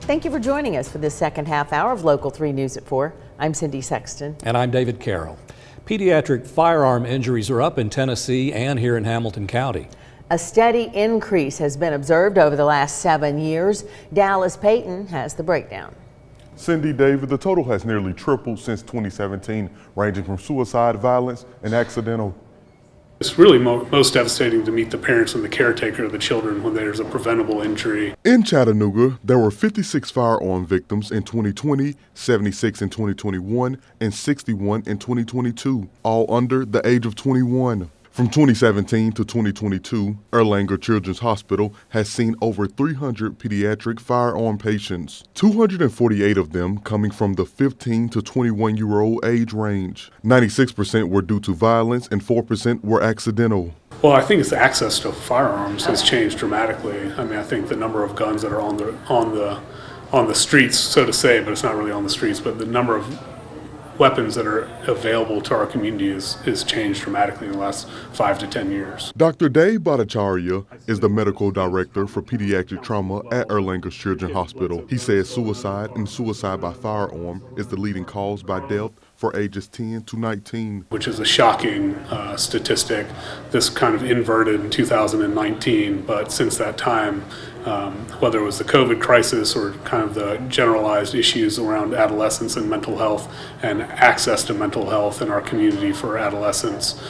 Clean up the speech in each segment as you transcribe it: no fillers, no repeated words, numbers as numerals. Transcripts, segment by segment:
Thank you for joining us for this second half hour of Local 3 News at 4. I'm Cindy Sexton. And I'm David Carroll. Pediatric firearm injuries are up in Tennessee and here in Hamilton County. A steady increase has been observed over the last 7 years. Dallas Payton has the breakdown. Cindy, David, the total has nearly tripled since 2017, ranging from suicide, violence, and accidental. It's really most devastating to meet the parents and the caretaker of the children when there's a preventable injury. In Chattanooga, there were 56 firearm victims in 2020, 76 in 2021, and 61 in 2022, all under the age of 21. From 2017 to 2022, Erlanger Children's Hospital has seen over 300 pediatric firearm patients, 248 of them coming from the 15 to 21-year-old age range. 96% were due to violence and 4% were accidental. Well, I think it's access to firearms has changed dramatically. I mean, I think the number of guns that are on the streets, so to say, but it's not really on the streets, but the number of weapons that are available to our community is changed dramatically in the last 5 to 10 years. Dr. Dave Bhattacharya is the medical director for pediatric trauma at Erlanger Children's Hospital. He says suicide and suicide by firearm is the leading cause by death for ages 10 to 19. Which is a shocking statistic. This kind of inverted in 2019, but since that time, whether it was the COVID crisis or kind of the generalized issues around adolescence and mental health and access to mental health in our community for adolescents,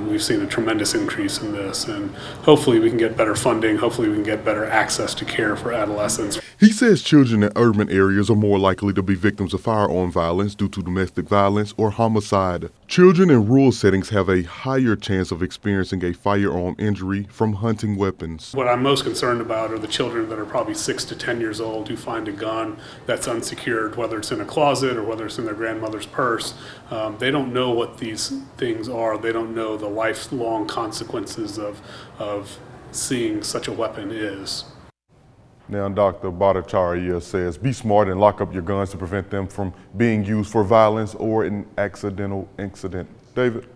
we've seen a tremendous increase in this, and hopefully we can get better funding, hopefully we can get better access to care for adolescents. He says children in urban areas are more likely to be victims of firearm violence due to domestic violence or homicide. Children in rural settings have a higher chance of experiencing a firearm injury from hunting weapons. What I'm most concerned about are the children that are probably 6 to 10 years old who find a gun that's unsecured, whether it's in a closet or whether it's in their grandmother's purse. They don't know what these things are. They don't know the lifelong consequences of seeing such a weapon is. Now, Dr. Bhattacharya says be smart and lock up your guns to prevent them from being used for violence or an accidental incident. David?